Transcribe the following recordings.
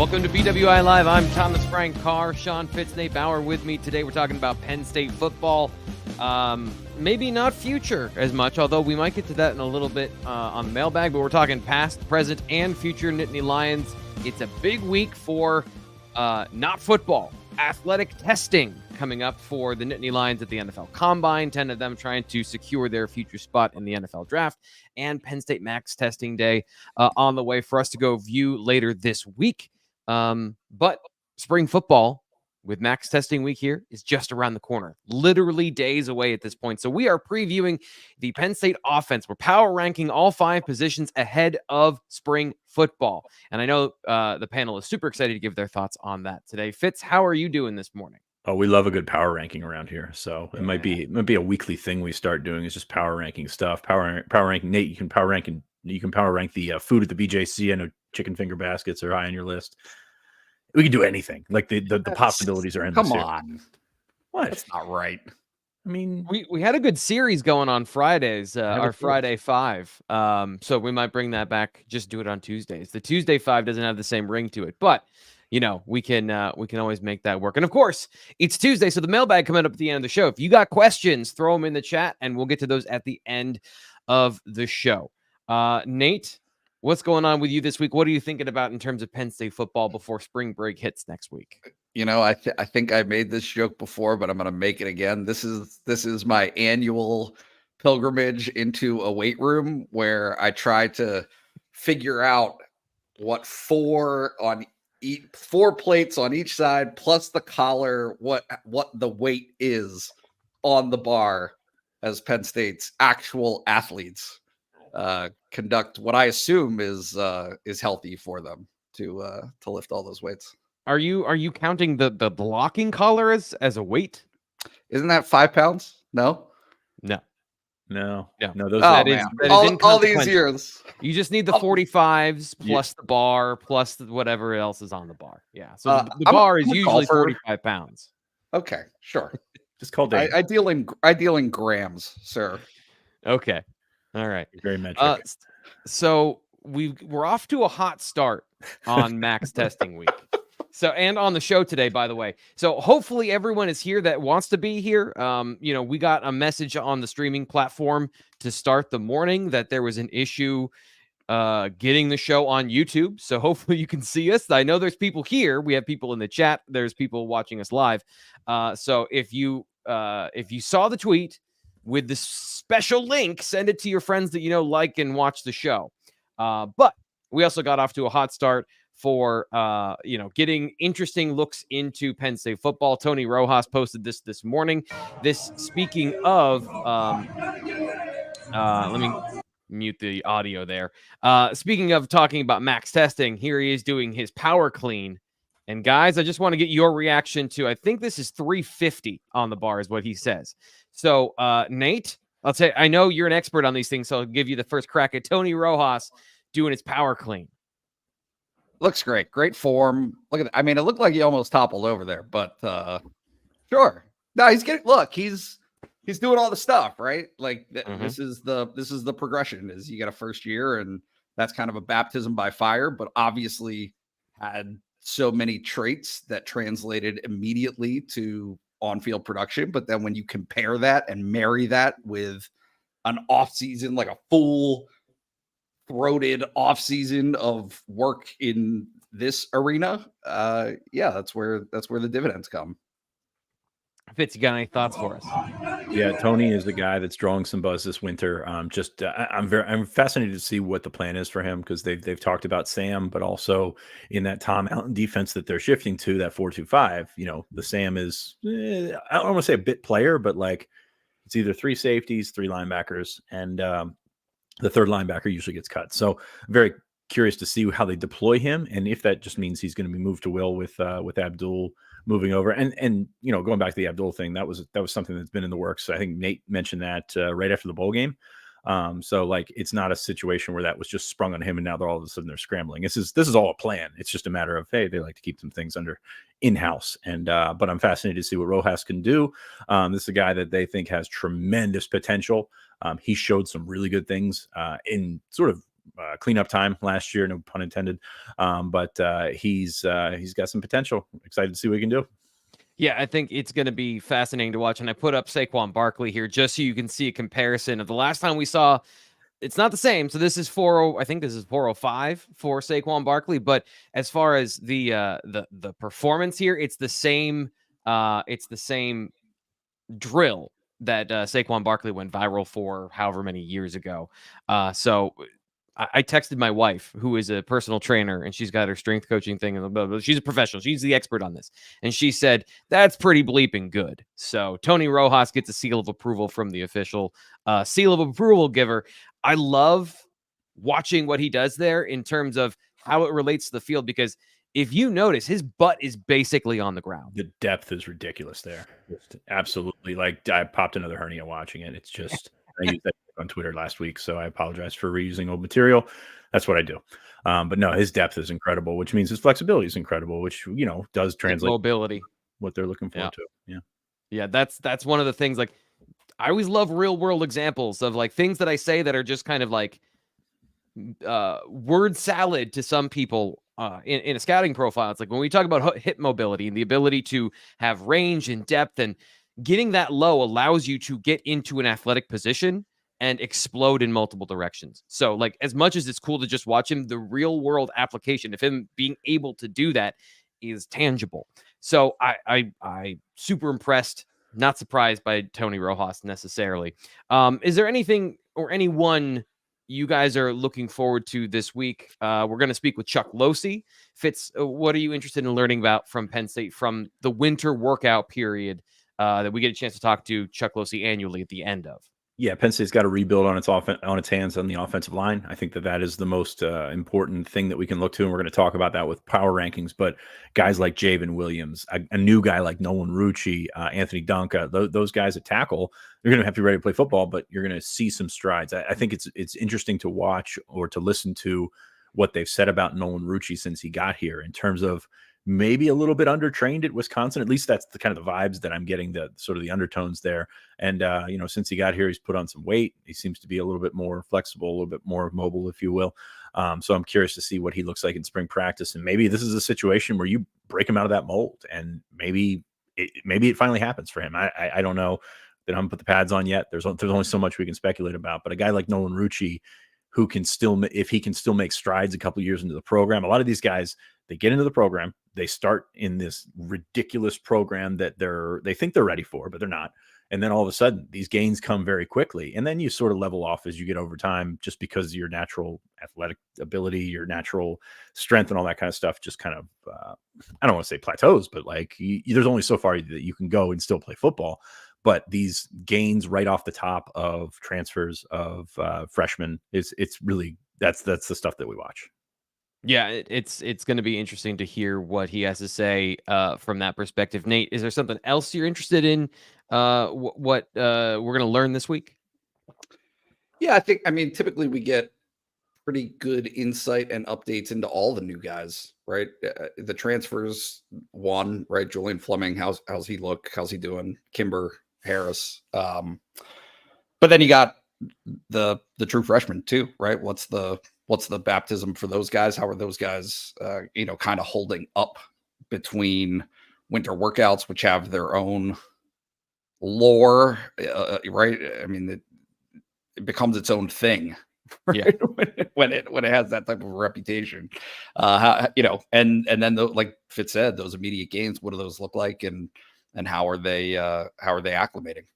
Welcome to BWI Live. I'm Thomas Frank Carr, Sean Fitz, Nate Bauer with me. Today we're talking about Penn State football. Maybe not future as much, although we might get to that in a little bit on the mailbag, but we're talking past, present, and future Nittany Lions. It's a big week for not football, athletic testing coming up for the Nittany Lions at the NFL Combine, 10 of them trying to secure their future spot in the NFL Draft, and Penn State Max Testing Day on the way for us to go view later this week. But spring football with Max Testing Week here is just around the corner, literally days away at this point. So we are previewing the Penn State offense. We're power ranking all 5 positions ahead of spring football. And I know the panel is super excited to give their thoughts on that today. Fitz, how are you doing this morning? Oh, we love a good power ranking around here. So it might be a weekly thing we start doing is just power ranking stuff. Power ranking. Nate, you can power rank the food at the BJC. I know chicken finger baskets are high on your list. We can do anything. Like the possibilities are endless. Come on. What? That's not right. I mean, we had a good series going on Fridays, our Friday 5. So we might bring that back. Just do it on Tuesdays. The Tuesday 5 doesn't have the same ring to it, but you know, we can always make that work. And of course, it's Tuesday, so the mailbag coming up at the end of the show. If you got questions, throw them in the chat, and we'll get to those at the end of the show. Nate, what's going on with you this week? What are you thinking about in terms of Penn State football before spring break hits next week? You know, I think I made this joke before, but I'm going to make it again. This is my annual pilgrimage into a weight room where I try to figure out what 4 plates on each side plus the collar, what the weight is on the bar as Penn State's actual athletes conduct what I assume is healthy for them to lift all those weights. Are you counting the blocking collar as a weight? Isn't that 5 pounds? No. Those that is all these years. You just need the 45s plus the bar plus whatever else is on the bar. Yeah. So the bar is usually 45 pounds. Okay, sure. Just call Dave. I deal in grams, sir. Okay. All right. Very metric. So we're off to a hot start on Max Testing Week. So, and on the show today, by the way. So hopefully everyone is here that wants to be here. We got a message on the streaming platform to start the morning that there was an issue getting the show on YouTube. So hopefully you can see us. I know there's people here. We have people in the chat. There's people watching us live. So if you saw the tweet with the special link, send it to your friends that like and watch the show. But we also got off to a hot start for getting interesting looks into Penn State football. Tony Rojas posted this morning. This, speaking of, let me mute the audio there. Speaking of talking about Max Testing, here he is doing his power clean. And guys, I just want to get your reaction to, I think this is 350 on the bar is what he says. So Nate, I'll say, I know you're an expert on these things, so I'll give you the first crack at Tony Rojas doing his power clean. Looks great. Great form. Look at that. I mean, it looked like he almost toppled over there, but sure. No, he's doing all the stuff, right? Like this is the progression is you get a first year and that's kind of a baptism by fire, but obviously had so many traits that translated immediately to on-field production. But then when you compare that and marry that with an off season, like a full throated off season of work in this arena, that's where the dividends come. Fitz, you got any thoughts for us? Yeah, Tony is the guy that's drawing some buzz this winter. I'm fascinated to see what the plan is for him because they've talked about Sam, but also in that Tom Allen defense that they're shifting to, that 4-2-5. The Sam is I don't want to say a bit player, but like it's either 3 safeties, 3 linebackers, and the 3rd linebacker usually gets cut. So very curious to see how they deploy him and if that just means he's going to be moved to will with Abdul moving over. And going back to the Abdul thing, that was something that's been in the works. I think Nate mentioned that right after the bowl game. So like it's not a situation where that was just sprung on him and now they're all of a sudden they're scrambling. This is all a plan. It's just a matter of, hey, they like to keep some things under in-house. And but I'm fascinated to see what Rojas can do. This is a guy that they think has tremendous potential. He showed some really good things in sort of cleanup time last year, no pun intended. But he's got some potential. Excited to see what he can do. Yeah, I think it's going to be fascinating to watch. And I put up Saquon Barkley here just so you can see a comparison of the last time we saw. It's not the same. So this is 40. I think this is 405 for Saquon Barkley. But as far as the performance here, it's the same. It's the same drill that Saquon Barkley went viral for however many years ago. So I texted my wife, who is a personal trainer, and she's got her strength coaching thing. And blah, blah, blah. She's a professional. She's the expert on this. And she said, that's pretty bleeping good. So Tony Rojas gets a seal of approval from the official seal of approval giver. I love watching what he does there in terms of how it relates to the field, because if you notice, his butt is basically on the ground. The depth is ridiculous there. Just absolutely. Like, I popped another hernia watching it. It's just, I used that on Twitter last week, so I apologize for reusing old material. That's what I do. But no, his depth is incredible, which means his flexibility is incredible, which, does translate mobility, what they're looking for to. Yeah. Yeah. That's one of the things. Like, I always love real world examples of like things that I say that are just kind of like word salad to some people in a scouting profile. It's like when we talk about hip mobility and the ability to have range and depth, and getting that low allows you to get into an athletic position and explode in multiple directions. So like, as much as it's cool to just watch him, the real world application of him being able to do that is tangible. So I super impressed, not surprised by Tony Rojas necessarily. Is there anything or anyone you guys are looking forward to this week? We're going to speak with Chuck Losey. Fitz, what are you interested in learning about from Penn State from the winter workout period that we get a chance to talk to Chuck Losey annually at the end of? Yeah, Penn State's got to rebuild on its hands on the offensive line. I think that is the most important thing that we can look to, and we're going to talk about that with power rankings. But guys like Javen Williams, a new guy like Nolan Rucci, Anthony Donka, those guys at tackle, they're going to have to be ready to play football, but you're going to see some strides. I think it's interesting to watch or to listen to what they've said about Nolan Rucci since he got here, in terms of maybe a little bit undertrained at Wisconsin. At least that's the kind of the vibes that I'm getting, the sort of the undertones there. And, since he got here, he's put on some weight. He seems to be a little bit more flexible, a little bit more mobile, if you will. So I'm curious to see what he looks like in spring practice. And maybe this is a situation where you break him out of that mold, and maybe it finally happens for him. I don't know. They haven't put the pads on yet. There's only so much we can speculate about. But a guy like Nolan Rucci, who can still, if he can still make strides a couple of years into the program. A lot of these guys, they get into the program, they start in this ridiculous program that they think they're ready for, but they're not. And then all of a sudden, these gains come very quickly. And then you sort of level off as you get over time, just because of your natural athletic ability, your natural strength, and all that kind of stuff just kind of, I don't want to say plateaus, but like there's only so far that you can go and still play football. But these gains right off the top of transfers of freshmen, it's really, that's the stuff that we watch. Yeah, it's going to be interesting to hear what he has to say from that perspective. Nate, is there something else you're interested in? What we're going to learn this week? Yeah, I mean, typically we get pretty good insight and updates into all the new guys, right? The transfers, one, right? Julian Fleming, how's he look? How's he doing? Kimber Harris. But then you got the true freshmen too, right? What's the baptism for those guys? How are those guys, kind of holding up between winter workouts, which have their own lore, right? I mean, it becomes its own thing, right? Yeah. when it has that type of reputation, and then like Fitz said, those immediate gains, what do those look like, and how are they acclimating?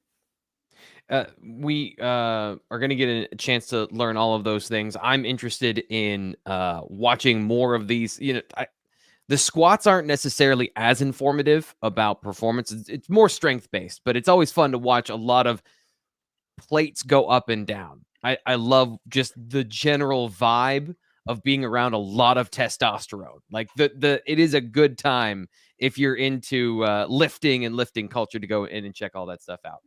We are going to get a chance to learn all of those things. I'm interested in watching more of these. The squats aren't necessarily as informative about performance. It's more strength based, but it's always fun to watch a lot of plates go up and down. I love just the general vibe of being around a lot of testosterone. Like it is a good time if you're into lifting and lifting culture to go in and check all that stuff out.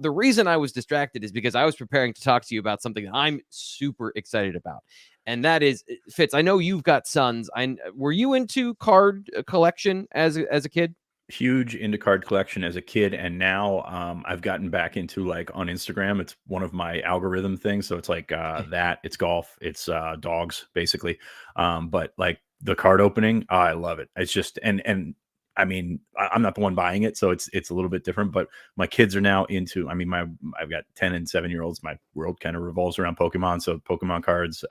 The reason I was distracted is because I was preparing to talk to you about something that I'm super excited about. And that is, Fitz, I know you've got sons. Were you into card collection as a kid? huge into card collection as a kid, and now I've gotten back into, like, on Instagram, it's one of my algorithm things. So it's like that, it's golf, it's dogs, basically. But like the card opening, I love it. It's just and I mean, I'm not the one buying it, so it's a little bit different. But my kids are now into. I mean, I've got 10 and 7-year-olds. My world kind of revolves around Pokemon. So Pokemon cards,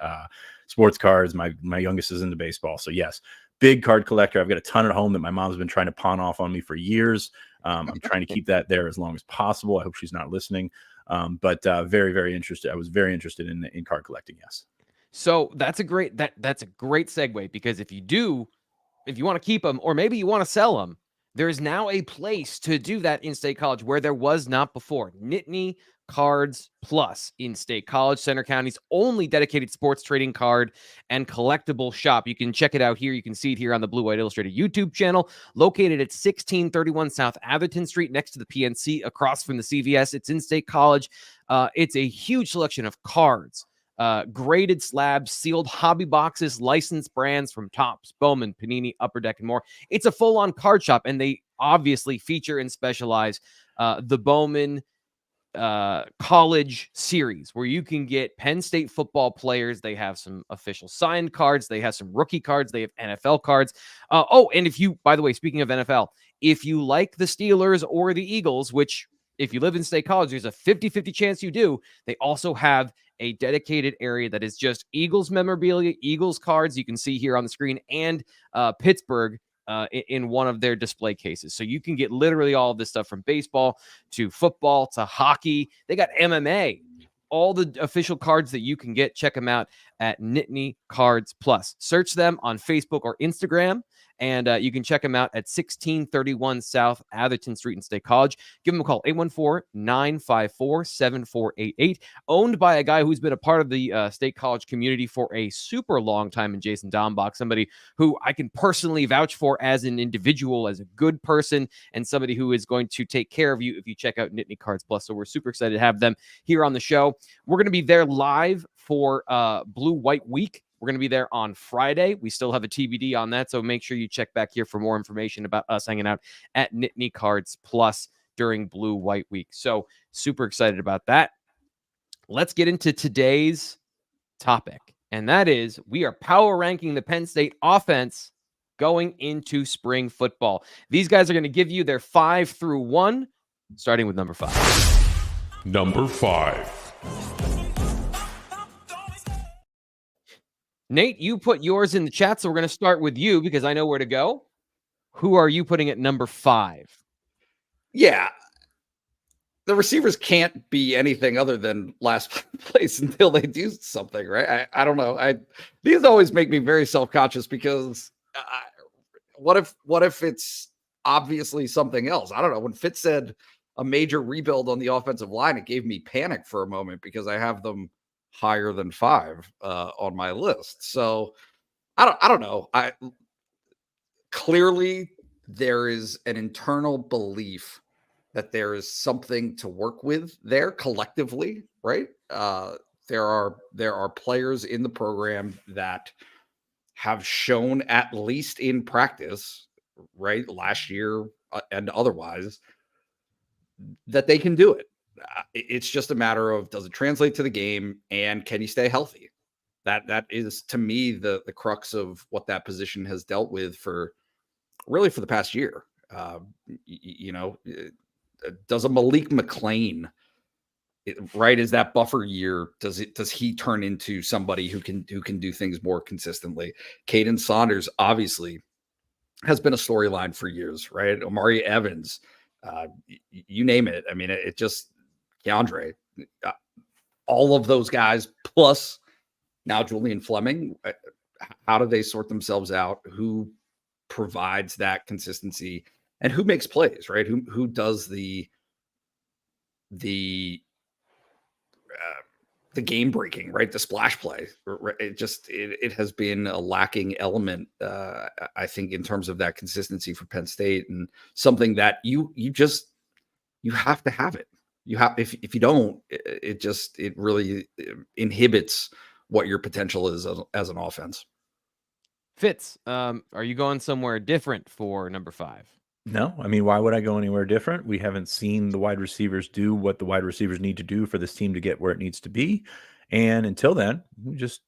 sports cards. My youngest is into baseball. So yes, big card collector. I've got a ton at home that my mom's been trying to pawn off on me for years. I'm trying to keep that there as long as possible. I hope she's not listening. But very, very interested. I was very interested in card collecting. Yes. So that's a great segue, because if you want to keep them, or maybe you want to sell them, there's now a place to do that in State College where there was not before. Nitty Cards Plus in State College, Center County's only dedicated sports trading card and collectible shop. You can check it out here. You can see it here on the Blue White Illustrated YouTube channel, located at 1631 South Atherton Street, next to the PNC, across from the CVS. It's in State College. It's a huge selection of cards, graded slabs, sealed hobby boxes, licensed brands from Topps, Bowman, Panini, Upper Deck, and more. It's a full-on card shop, and they obviously feature and specialize the Bowman college series, where you can get Penn State football players. They have some official signed cards. They have some rookie cards. They have NFL cards. And if you, by the way, speaking of NFL, if you like the Steelers or the Eagles, which if you live in State College, there's a 50-50 chance you do, they also have a dedicated area that is just Eagles memorabilia, Eagles cards. You can see here on the screen, and Pittsburgh in one of their display cases. So you can get literally all of this stuff, from baseball to football to hockey. They got MMA, all the official cards that you can get. Check them out at Nitty Cards Plus. Search them on Facebook or Instagram, and you can check them out at 1631 South Atherton Street in State College. Give them a call, 814-954-7488. Owned by a guy who's been a part of the State College community for a super long time, in Jason Dombach, somebody who I can personally vouch for as an individual, as a good person, and somebody who is going to take care of you if you check out Nitty Cards Plus. So we're super excited to have them here on the show. We're going to be there live for Blue White Week. We're going to be there on Friday. We still have a TBD on that, so make sure you check back here for more information about us hanging out at Nitty Cards Plus during Blue White Week. So super excited about that. Let's get into today's topic, and that is, we are power ranking the Penn State offense going into spring football. These guys are going to give you their 5 through 1, starting with number 5. Number 5. Nate, you put yours in the chat, so we're going to start with you because I know where to go. Who are you putting at number 5? Yeah. The receivers can't be anything other than last place until they do something, right? I don't know. These always make me very self-conscious, because what if it's obviously something else? I don't know. When Fitz said a major rebuild on the offensive line, it gave me panic for a moment, because I have them higher than 5 on my list. So I don't know. Clearly there is an internal belief that there is something to work with there collectively, right? There are players in the program that have shown, at least in practice, right, last year and otherwise, that they can do it. It's just a matter of, does it translate to the game, and can you stay healthy? That is, to me, the crux of what that position has dealt with for the past year. Does a Malik McLean, right, is that buffer year, does he turn into somebody who can do things more consistently? Caden Saunders obviously has been a storyline for years, right? Omari Evans, you name it. I mean, it just, Keandre, all of those guys, plus now Julian Fleming, how do they sort themselves out? Who provides that consistency, and who makes plays, right? Who does the game breaking, right? The splash play. It has been a lacking element, I think, in terms of that consistency for Penn State, and something that you have to have it. You have, if you don't, it really inhibits what your potential is as an offense. Fitz, are you going somewhere different for number 5? No, I mean, why would I go anywhere different? We haven't seen the wide receivers do what the wide receivers need to do for this team to get where it needs to be. And until then, we just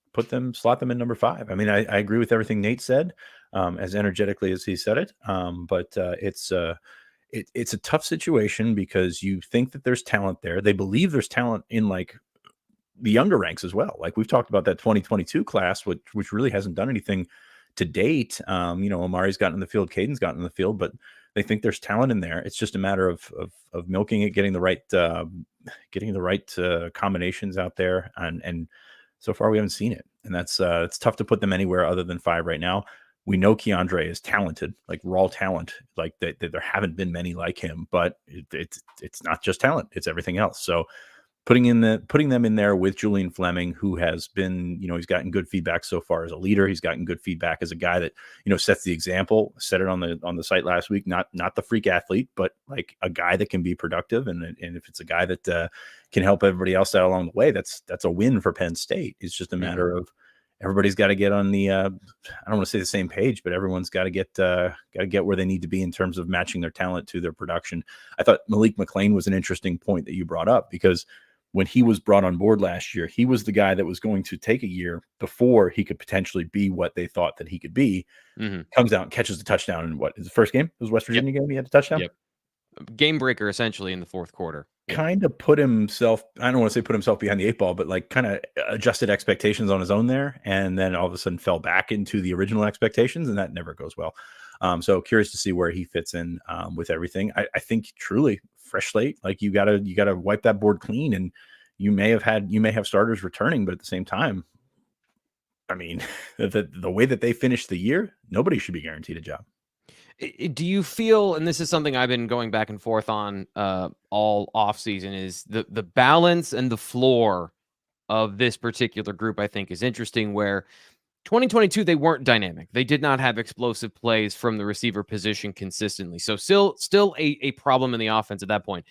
slot them in number 5. I mean, I agree with everything Nate said, as energetically as he said it. But it's a tough situation because you think that there's talent there. They believe there's talent in like the younger ranks as well. Like we've talked about that 2022 class, which really hasn't done anything to date. Amari's gotten in the field, Caden's gotten in the field, but they think there's talent in there. It's just a matter of milking it, getting the right combinations out there, and so far we haven't seen it, and that's it's tough to put them anywhere other than 5 right now. We know Keandre is talented, like raw talent, like that there haven't been many like him, but it's not just talent; it's everything else. So putting them in there with Julian Fleming, who has been, he's gotten good feedback so far as a leader. He's gotten good feedback as a guy that, sets the example. Said it on the site last week. Not the freak athlete, but like a guy that can be productive. And if it's a guy that can help everybody else out along the way, that's a win for Penn State. It's just a matter of everybody's got to get on the I don't want to say the same page, but everyone's got to get where they need to be in terms of matching their talent to their production. I thought Malik McLean was an interesting point that you brought up, because when he was brought on board last year, he was the guy that was going to take a year before he could potentially be what they thought that he could be. Comes out and catches the touchdown in what is the first game? It was West Virginia game. He had a touchdown. Yep. Game breaker essentially in the fourth quarter. Kind of put himself, I don't want to say put himself behind the 8 ball, but like kind of adjusted expectations on his own there. And then all of a sudden fell back into the original expectations, and that never goes well. So curious to see where he fits in with everything. I think truly fresh slate, like you gotta wipe that board clean, and you may have starters returning, but at the same time, I mean, the way that they finished the year, nobody should be guaranteed a job. Do you feel, and this is something I've been going back and forth on all offseason, is the balance and the floor of this particular group, I think, is interesting, where 2022, they weren't dynamic. They did not have explosive plays from the receiver position consistently. So still a problem in the offense at that point.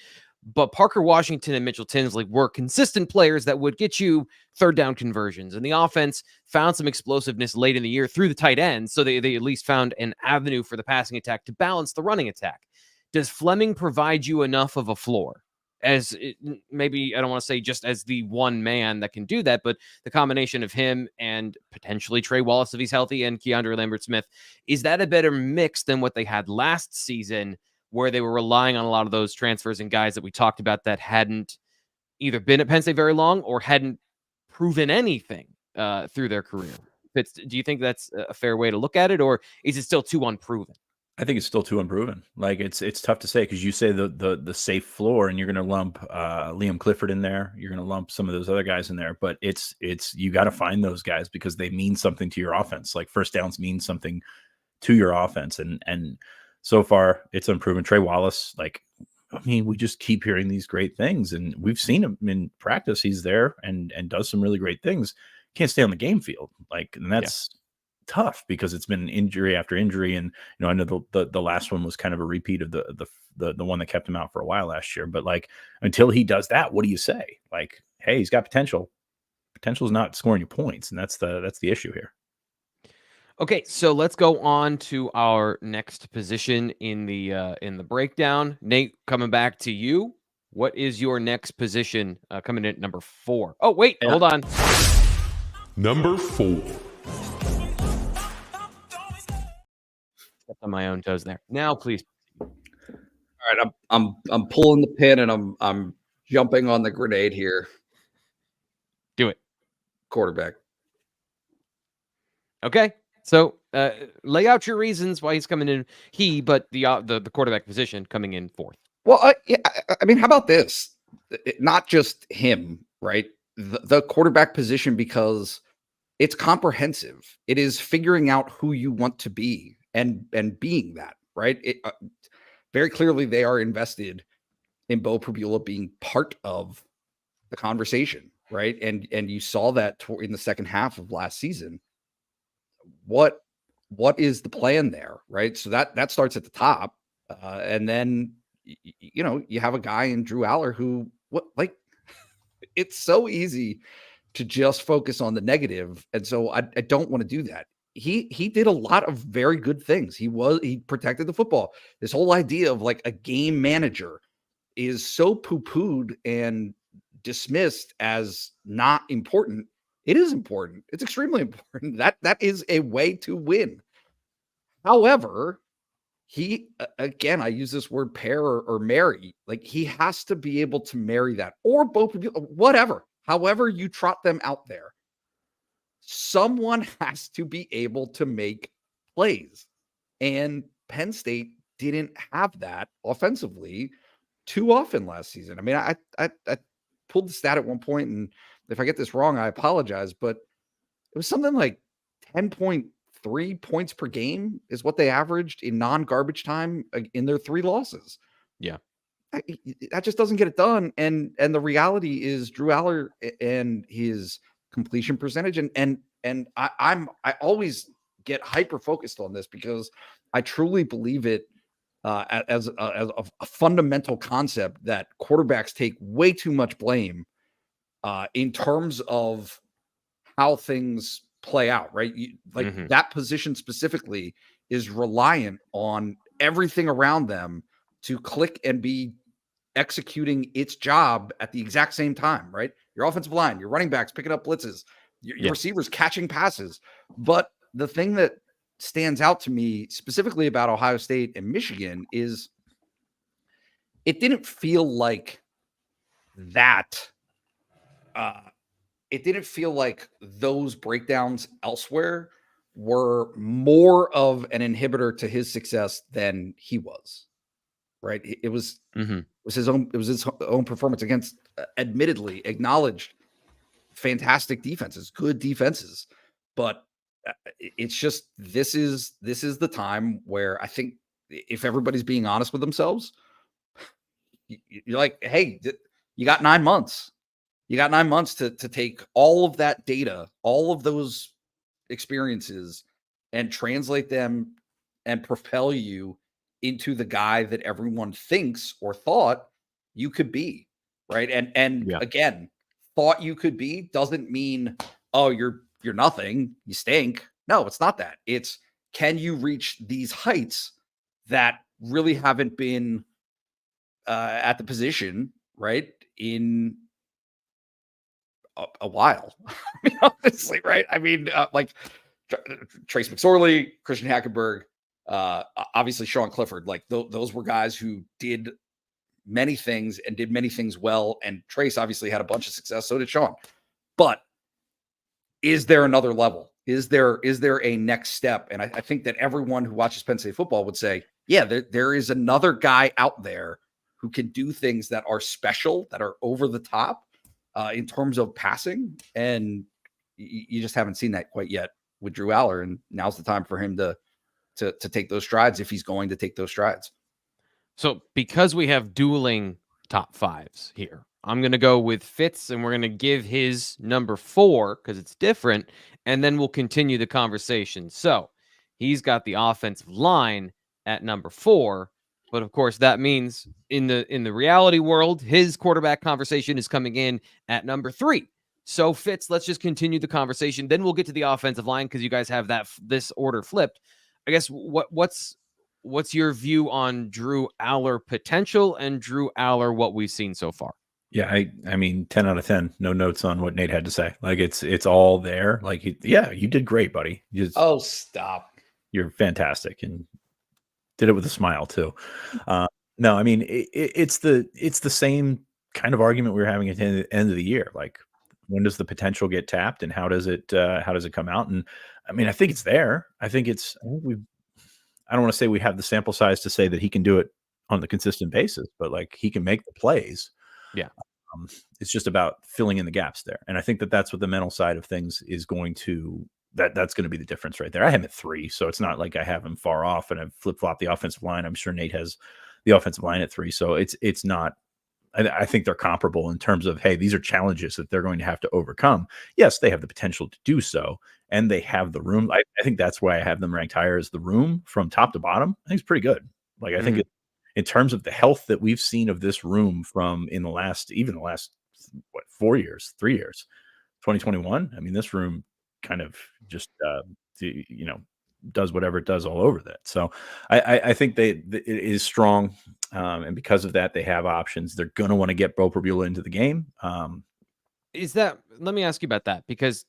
But Parker Washington and Mitchell Tinsley were consistent players that would get you third down conversions. And the offense found some explosiveness late in the year through the tight ends. So they at least found an avenue for the passing attack to balance the running attack. Does Fleming provide you enough of a floor? Maybe I don't want to say just as the one man that can do that, but the combination of him and potentially Trey Wallace, if he's healthy, and Keandre Lambert-Smith, is that a better mix than what they had last season, where they were relying on a lot of those transfers and guys that we talked about that hadn't either been at Penn State very long or hadn't proven anything through their career? Do you think that's a fair way to look at it, or is it still too unproven? I think it's still too unproven. Like it's tough to say, because you say the safe floor, and you're going to lump Liam Clifford in there. You're going to lump some of those other guys in there, but it's you got to find those guys because they mean something to your offense. Like first downs mean something to your offense, and so far it's unproven. Trey Wallace, like, I mean, we just keep hearing these great things, and we've seen him in practice. He's there and does some really great things. Can't stay on the game field, like, and that's tough because it's been injury after injury. And I know the last one was kind of a repeat of the one that kept him out for a while last year. But like, until he does that, what do you say? Like, hey, he's got potential. Potential is not scoring you points, and that's the issue here. Okay, so let's go on to our next position in the breakdown. Nate, coming back to you. What is your next position coming in at number 4? Oh, wait, hold on. Number 4. Stepped on my own toes there. Now, please. All right, I'm pulling the pin, and I'm jumping on the grenade here. Do it. Quarterback. Okay. So lay out your reasons why he's coming in. But the quarterback position coming in 4th. Well, I mean, how about this? Not just him, right? The quarterback position, because it's comprehensive. It is figuring out who you want to be and being that, right? Very clearly, they are invested in Bo Pribula being part of the conversation, right? And you saw that in the second half of last season. What is the plan there, right? So that starts at the top, and then you have a guy in Drew Aller who it's so easy to just focus on the negative, and so I don't want to do that. he did a lot of very good things. He protected the football. This whole idea of like a game manager is so poo-pooed and dismissed as not important. It is important. It's extremely important. That is a way to win. However, he again, I use this word pair or marry. Like he has to be able to marry that, or both of you, whatever. However, you trot them out there. Someone has to be able to make plays. And Penn State didn't have that offensively too often last season. I mean, I pulled the stat at one point, and if I get this wrong, I apologize, but it was something like 10.3 points per game is what they averaged in non-garbage time in their 3 losses. Yeah. That just doesn't get it done. And the reality is Drew Aller and his completion percentage, and I always get hyper focused on this because I truly believe it as a fundamental concept that quarterbacks take way too much blame in terms of how things play out, right? That position specifically is reliant on everything around them to click and be executing its job at the exact same time, right? Your offensive line, your running backs picking up blitzes, your receivers catching passes. But the thing that stands out to me specifically about Ohio State and Michigan is it didn't feel like that. It didn't feel like those breakdowns elsewhere were more of an inhibitor to his success than he was. Right? It was his own performance against admittedly acknowledged fantastic defenses, good defenses, but it's just this is the time where I think if everybody's being honest with themselves, you're like, hey, you got 9 months. You got 9 months to take all of that data, all of those experiences, and translate them and propel you into the guy that everyone thinks or thought you could be, right? And again, thought you could be doesn't mean, oh, you're nothing, you stink. No, it's not that. It's, can you reach these heights that really haven't been at the position, right, in a while? I mean, honestly, right? I mean, like Trace McSorley, Christian Hackenberg, obviously Sean Clifford, like those were guys who did many things and did many things well. And Trace obviously had a bunch of success. So did Sean. But is there another level? Is there a next step? And I think that everyone who watches Penn State football would say, yeah, there is another guy out there who can do things that are special, that are over the top in terms of passing. And you just haven't seen that quite yet with Drew Aller. And now's the time for him to take those strides if he's going to take those strides. So because we have dueling top 5s here, I'm going to go with Fitz, and we're going to give his number 4 because it's different, and then we'll continue the conversation. So he's got the offensive line at number 4, but of course that means in the reality world, his quarterback conversation is coming in at number 3. So Fitz, let's just continue the conversation. Then we'll get to the offensive line because you guys have this order flipped. I guess what's your view on Drew Aller potential and Drew Aller, what we've seen so far? Yeah, I mean, 10 out of 10. No notes on what Nate had to say. Like it's all there. Like, you did great, buddy. Oh, stop. You're fantastic, and did it with a smile too. No, I mean, it's the same kind of argument we were having at the end of the year. Like, when does the potential get tapped, and how does it come out? And I mean, I think it's there. I don't want to say we have the sample size to say that he can do it on the consistent basis, but like, he can make the plays. Yeah. It's just about filling in the gaps there. And I think that that's what the mental side of things is going to, that's going to be the difference right there. I have him at 3, so it's not like I have him far off and I've flip-flopped the offensive line. I'm sure Nate has the offensive line at 3. So it's not, I think they're comparable in terms of, hey, these are challenges that they're going to have to overcome. Yes, they have the potential to do so, and they have the room. I think that's why I have them ranked higher, as the room from top to bottom. I think it's pretty good. Like, I think in terms of the health that we've seen of this room from in the last 4 years, 3 years, 2021. I mean, this room kind of just does whatever it does all over that. So I think it is strong, and because of that, they have options. They're going to want to get Bo Prabula into the game. Let me ask you about that, because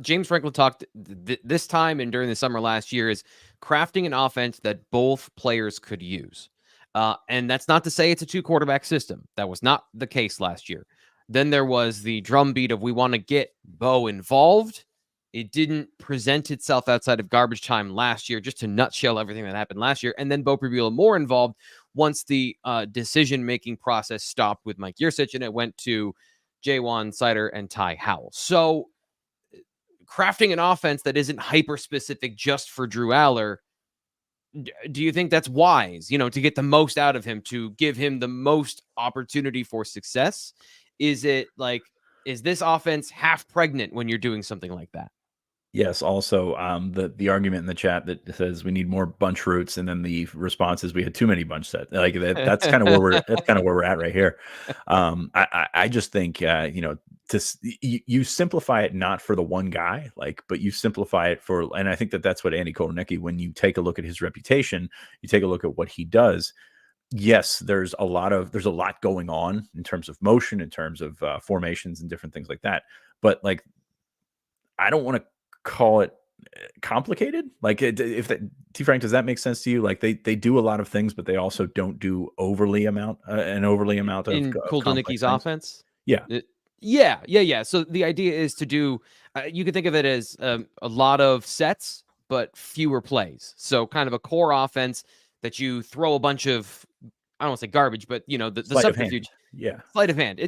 James Franklin talked this time and during the summer last year is crafting an offense that both players could use. And that's not to say it's a 2-quarterback system. That was not the case last year. Then there was the drumbeat of we want to get Bo involved. It didn't present itself outside of garbage time last year, just to nutshell everything that happened last year. And then Bo Prabula more involved once the decision-making process stopped with Mike Yurcich and it went to Jaywan Sider and Ty Howell. So crafting an offense that isn't hyper-specific just for Drew Aller, do you think that's wise, to get the most out of him, to give him the most opportunity for success? Is this offense half pregnant when you're doing something like that? Yes. Also, the argument in the chat that says we need more bunch routes, and then the response is we had too many bunch sets. Like that's kind of where we're at right here. I just think you simplify it not for the one guy, but you simplify it for, and I think that's what Andy Kotelnicki, when you take a look at his reputation, you take a look at what he does. Yes, there's a lot going on in terms of motion, in terms of formations and different things like that. But I don't want to call it complicated. T. Frank, does that make sense to you? They do a lot of things, but they also don't do an overly amount of in Kotelnicki's offense. Yeah. Yeah. So the idea is to do, you can think of it as a lot of sets, but fewer plays. So kind of a core offense that you throw a bunch of, I don't want to say garbage, but the subterfuge. Yeah. Sleight of hand.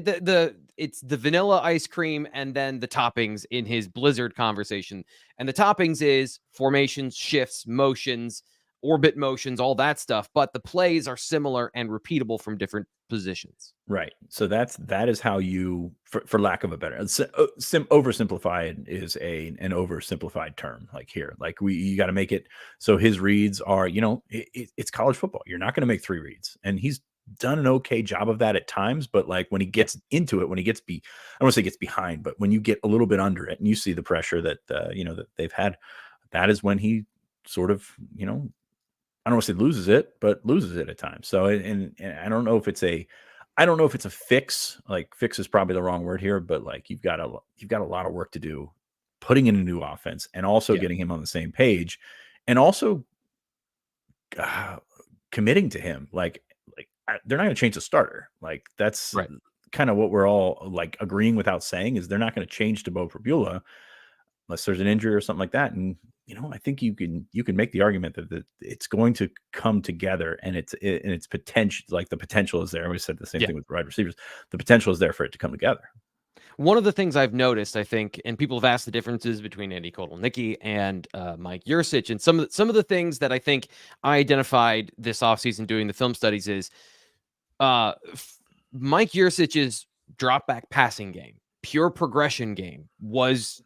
It's the vanilla ice cream and then the toppings in his Blizzard conversation. And the toppings is formations, shifts, motions, orbit motions, all that stuff. But the plays are similar and repeatable from different positions. Right. So that is how you, for lack of a better, oversimplified is an oversimplified term. You got to make it so his reads are, it's college football. You're not going to make 3 reads, and he's done an okay job of that at times. But when he gets into it, when he gets I don't want to say gets behind, but when you get a little bit under it and you see the pressure that that they've had, that is when he sort of I don't want to say loses it, but loses it at times. So and I don't know if it's a fix. Fix is probably the wrong word here, but you've got a lot of work to do putting in a new offense and also getting him on the same page, and also committing to him. They're not going to change the starter. That's right. Kind of what we're all agreeing without saying is they're not going to change to Bo Prabula unless there's an injury or something like that. And I think you can make the argument that it's going to come together, and its potential, the potential is there. I always said the same thing with wide receivers. The potential is there for it to come together. One of the things I've noticed, I think, and people have asked the differences between Andy Kotelnicki and Mike Yurcich, and some of the things that I think I identified this offseason doing the film studies is Mike Yurcich's drop back passing game, pure progression game, was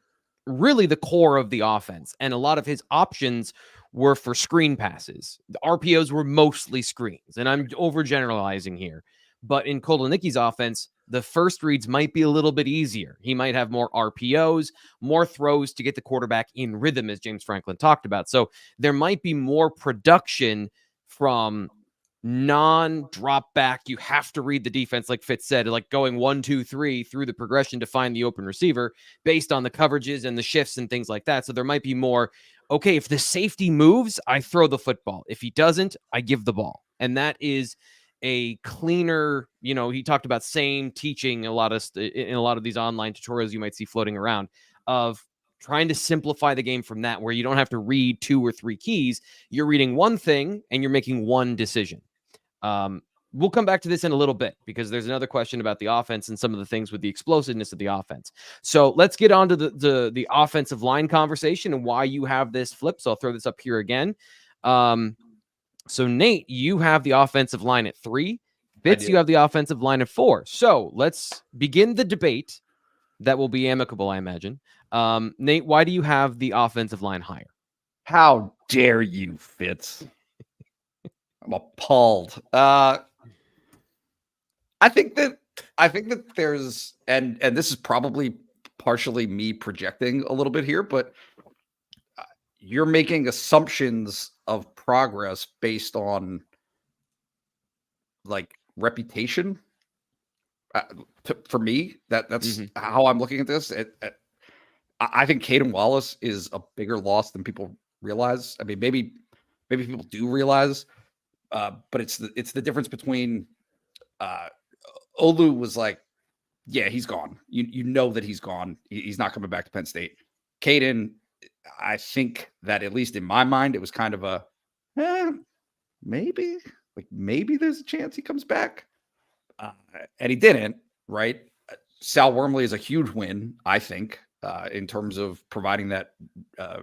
really the core of the offense. And a lot of his options were for screen passes. The RPOs were mostly screens. And I'm overgeneralizing here. But in Kotelnicki's offense, the first reads might be a little bit easier. He might have more RPOs, more throws to get the quarterback in rhythm, as James Franklin talked about. So there might be more production from non-drop back. You have to read the defense, like Fitz said, going 1, 2, 3 through the progression to find the open receiver based on the coverages and the shifts and things like that. So there might be more, okay, if the safety moves, I throw the football. If he doesn't, I give the ball. And that is a cleaner, he talked about same teaching in a lot of these online tutorials you might see floating around, of trying to simplify the game from that, where you don't have to read 2 or 3 keys. You're reading one thing and you're making one decision. We'll come back to this in a little bit because there's another question about the offense and some of the things with the explosiveness of the offense. So let's get on to the offensive line conversation and why you have this flip. So I'll throw this up here again. So Nate, you have the offensive line at 3. Fitz, you have the offensive line at 4. So let's begin the debate. That will be amicable, I imagine. Nate, why do you have the offensive line higher? How dare you, Fitz? I'm appalled. I think that there's, and this is probably partially me projecting a little bit here, but you're making assumptions of progress based on like reputation. For me, that's how I'm looking at this. I think Caden Wallace is a bigger loss than people realize. I mean, maybe people do realize, but it's the difference between Olu was like, yeah, he's gone. You know that he's gone. He's not coming back to Penn State. Caden, I think that at least in my mind, it was kind of a maybe there's a chance he comes back, and he didn't. Right? Sal Wormley is a huge win, I think, in terms of providing that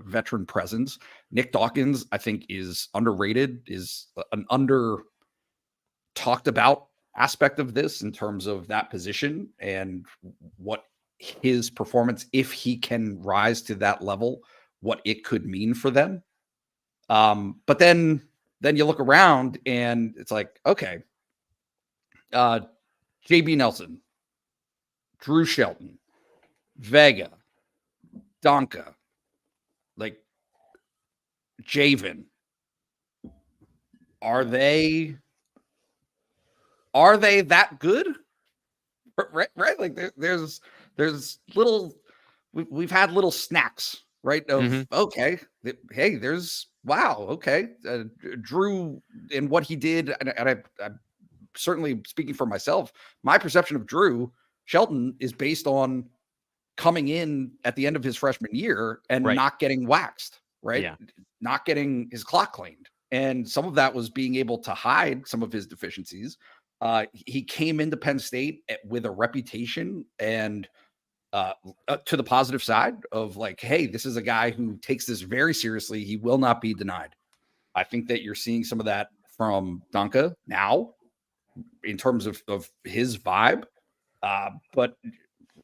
veteran presence. Nick Dawkins, I think, is underrated, is an under talked about aspect of this in terms of that position and what his performance, if he can rise to that level, what it could mean for them. But then you look around and it's like, okay, JB Nelson, Drew Shelton, Vega, Donka, like Javen. Are they that good? Right? Like there's little, we've had little snacks, right? Of okay, hey, there's wow, okay, Drew and what he did, and I'm certainly speaking for myself. My perception of Drew Shelton is based on coming in at the end of his freshman year and not getting waxed, right? Yeah. Not getting his clock cleaned. And some of that was being able to hide some of his deficiencies. He came into Penn State with a reputation and to the positive side of like, hey, this is a guy who takes this very seriously. He will not be denied. I think that you're seeing some of that from Donka now in terms of his vibe. But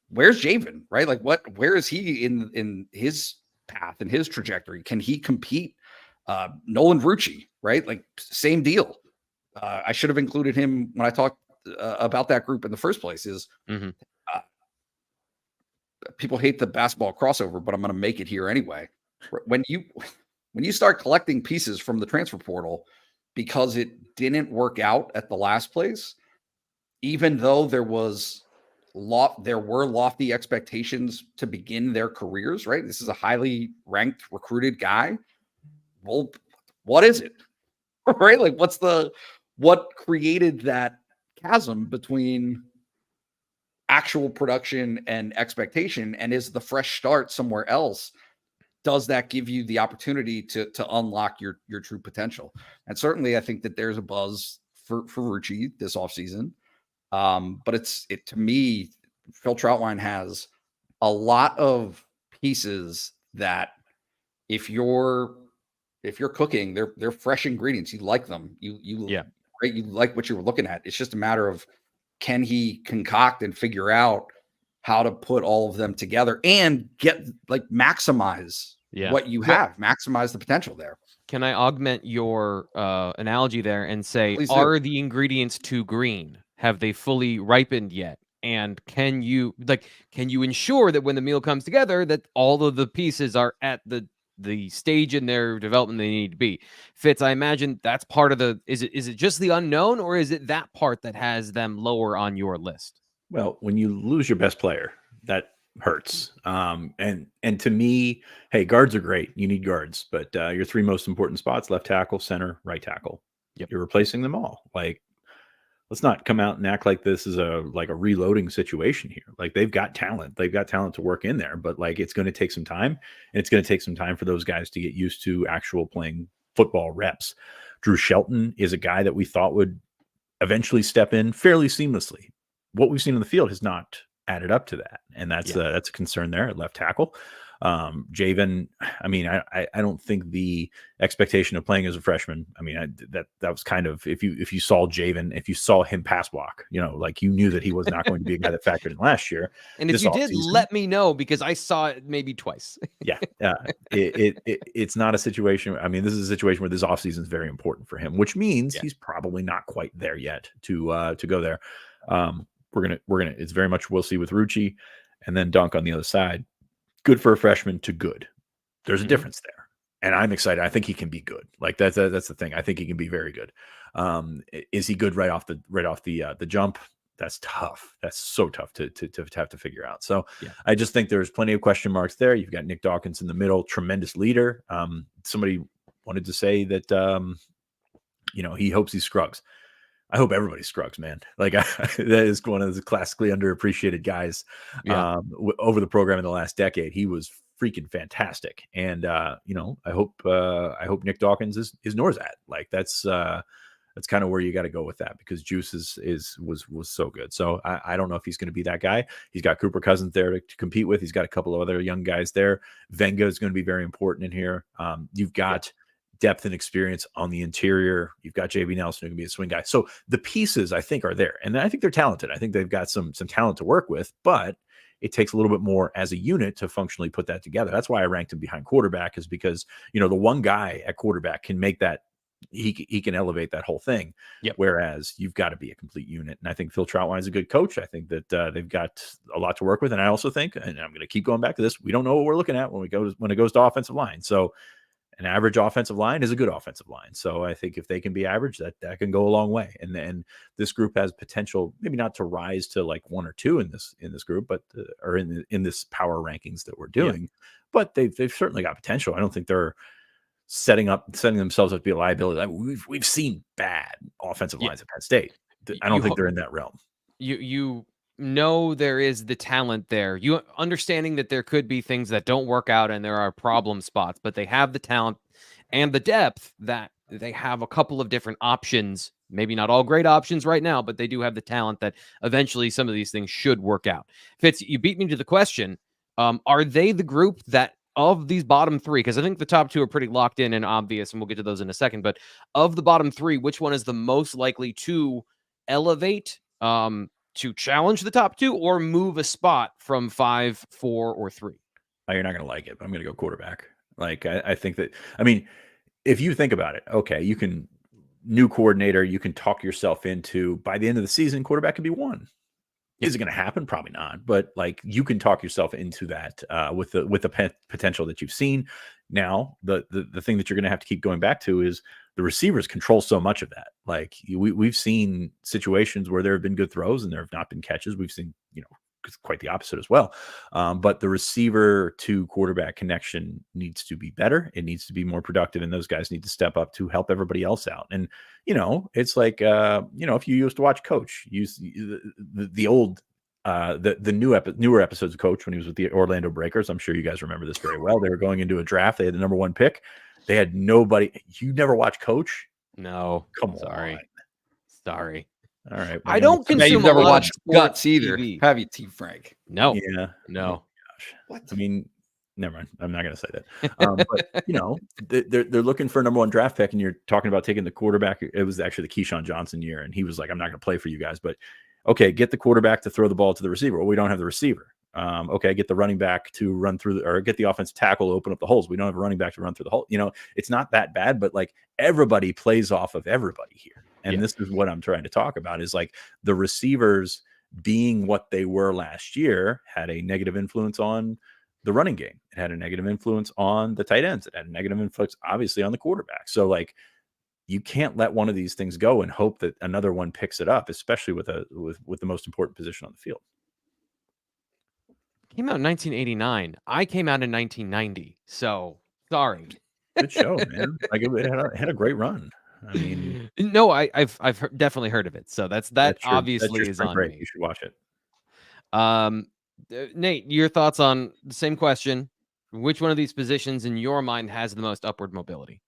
where's Javen, right? Like where is he in his path and his trajectory? Can he compete? Nolan Rucci, right? Like same deal. I should have included him when I talked about that group in the first place. Is people hate the basketball crossover, but I'm going to make it here anyway. When you start collecting pieces from the transfer portal because it didn't work out at the last place, even though there were lofty expectations to begin their careers, right? This is a highly ranked, recruited guy. Well, what is it? Right? Like what created that chasm between actual production and expectation? And is the fresh start somewhere else? Does that give you the opportunity to unlock your true potential? And certainly I think that there's a buzz for Rucci this offseason. But to me, Phil Trautwein has a lot of pieces that if you're cooking, they're fresh ingredients. You like them. Right? You like what you were looking at. It's just a matter of, can he concoct and figure out how to put all of them together and maximize what you have, maximize the potential there. Can I augment your analogy there and say, are the ingredients too green? Have they fully ripened yet? And can you ensure that when the meal comes together, that all of the pieces are at the stage in their development they need to be? Fitz, I imagine that's part of is it just the unknown, or is it that part that has them lower on your list? Well, when you lose your best player, that hurts. And to me, hey, guards are great. You need guards, but your three most important spots: left tackle, center, right tackle. Yep. You're replacing them all. Like, let's not come out and act like this is a reloading situation here. Like, they've got talent. They've got talent to work in there, but it's going to take some time, and it's going to take some time for those guys to get used to actual playing football reps. Drew Shelton is a guy that we thought would eventually step in fairly seamlessly. What we've seen in the field has not added up to that, and that's a concern there at left tackle. Javen, I mean, I don't think the expectation of playing as a freshman, I mean, that was kind of, if you saw Javen, if you saw him pass block, you knew that he was not going to be a guy that factored in last year. And if you did, let me know, because I saw it maybe twice. It's not a situation. I mean, this is a situation where this offseason is very important for him, which means he's probably not quite there yet to go there. We're gonna. It's very much we'll see with Rucci. and then Dunk on the other side. Good for a freshman to good. There's a difference there, and I'm excited. I think he can be good. Like that's the thing. I think he can be very good. Is he good right off the jump? That's tough. That's so tough to have to figure out. So I just think there's plenty of question marks there. You've got Nick Dawkins in the middle, tremendous leader. Somebody wanted to say that he hopes he Scruggs. I hope everybody Scruggs, man. Like that is one of the classically underappreciated guys over the program in the last decade. He was freaking fantastic, and I hope Nick Dawkins is Norzat. Like that's kind of where you got to go with that, because Juice was so good. So I don't know if he's going to be that guy. He's got Cooper Cousins there to compete with. He's got a couple of other young guys there. Venga is going to be very important in here. You've got depth and experience on the interior. You've got JB Nelson who can be a swing guy. So the pieces I think are there, and I think they're talented. I think they've got some talent to work with, but it takes a little bit more as a unit to functionally put that together. That's why I ranked him behind quarterback, is because the one guy at quarterback can make that. He can elevate that whole thing. Whereas you've got to be a complete unit. And I think Phil Trautwein is a good coach. I think that they've got a lot to work with. And I also think, and I'm going to keep going back to this, we don't know what we're looking at when it goes to offensive line. So an average offensive line is a good offensive line. So I think if they can be average, that can go a long way. And then this group has potential, maybe not to rise to like 1 or 2 in this group, but or in this power rankings that we're doing. But they've certainly got potential. I don't think they're setting themselves up to be a liability. Like we've seen bad offensive lines at Penn State. I don't think they're in that realm. You know there is the talent there. You understanding that there could be things that don't work out and there are problem spots, but they have the talent and the depth that they have a couple of different options. Maybe not all great options right now, but they do have the talent that eventually some of these things should work out. Fitz, you beat me to the question. Are they the group that of these bottom 3, because I think the top 2 are pretty locked in and obvious, and we'll get to those in a second, but of the bottom 3, which one is the most likely to elevate, to challenge the top 2 or move a spot from 5, 4, or 3? Oh, you're not going to like it, but I'm going to go quarterback. Like, I think that, if you think about it, okay, you can, new coordinator, you can talk yourself into, by the end of the season, quarterback can be 1. Is it going to happen? Probably not. But like, you can talk yourself into that with the potential that you've seen. Now, the thing that you're going to have to keep going back to is the receivers control so much of that. Like we've seen situations where there have been good throws and there have not been catches. We've seen, quite the opposite as well. But the receiver to quarterback connection needs to be better. It needs to be more productive, and those guys need to step up to help everybody else out. And, it's like, if you used to watch Coach, use the old, newer episodes of Coach when he was with the Orlando Breakers. I'm sure you guys remember this very well. They were going into a draft. They had the number 1 pick. They had nobody. You never watched Coach? No. Come on. Sorry. All right. I don't consume you've never a lot watched of Guts either, TV. have you, T. Frank? No. Yeah. No. Gosh. What? Never mind. I'm not going to say that. But they're looking for a number 1 draft pick, and you're talking about taking the quarterback. It was actually the Keyshawn Johnson year, and he was like, "I'm not going to play for you guys, but okay, get the quarterback to throw the ball to the receiver." Well, we don't have the receiver. Okay, get the running back to run through, or get the offensive tackle to open up the holes. We don't have a running back to run through the hole. It's not that bad, but like everybody plays off of everybody here. And this is what I'm trying to talk about, is like the receivers being what they were last year had a negative influence on the running game. It had a negative influence on the tight ends. It had a negative influence, obviously, on the quarterback. So like, you can't let one of these things go and hope that another one picks it up, especially with the most important position on the field. Came out in 1989. I came out in 1990. So sorry. Good show, man. Like it had a great run. No, I've definitely heard of it. So that obviously is on me. You should watch it. Nate, your thoughts on the same question? Which one of these positions in your mind has the most upward mobility?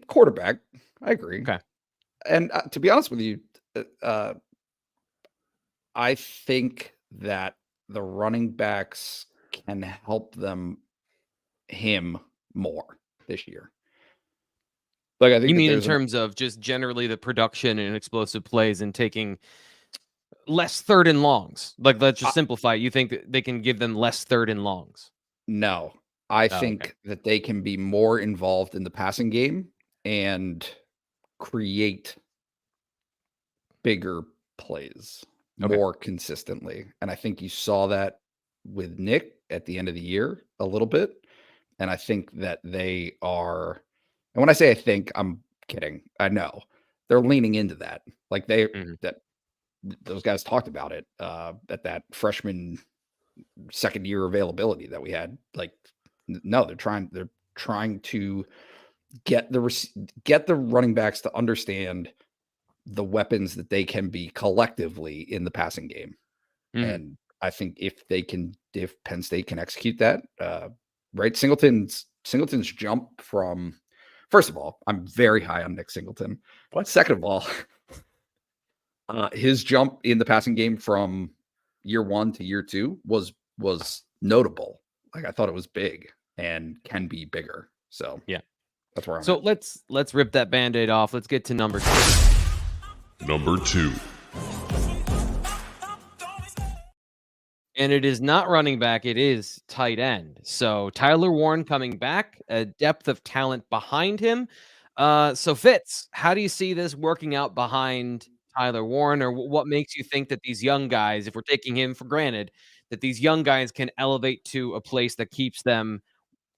Quarterback. I agree. Okay. And to be honest with you, I think that the running backs can help him more this year. Like, I think you mean in terms of just generally the production and explosive plays and taking less 3rd and longs. Like, let's just simplify it. You think that they can give them less 3rd and longs? No, I think that they can be more involved in the passing game and create bigger plays more consistently. And I think you saw that with Nick at the end of the year a little bit. And I think that they are, and when I say I think, I'm kidding. I know they're leaning into that. Like those guys talked about it at that freshman second year availability that we had. Like, no, they're trying to get the running backs to understand the weapons that they can be collectively in the passing game. And I think if Penn State can execute that, right. Singleton's jump from, first of all, I'm very high on Nick Singleton. What? Second of all, his jump in the passing game from year 1 to year 2 was notable. Like, I thought it was big and can be bigger. So yeah, that's where I'm so at. let's rip that Band-Aid off. Let's get to number 2. Number 2. And it is not running back, it is tight end. So Tyler Warren coming back, a depth of talent behind him. So Fitz, how do you see this working out behind Tyler Warren, or what makes you think that these young guys, if we're taking him for granted, that these young guys can elevate to a place that keeps them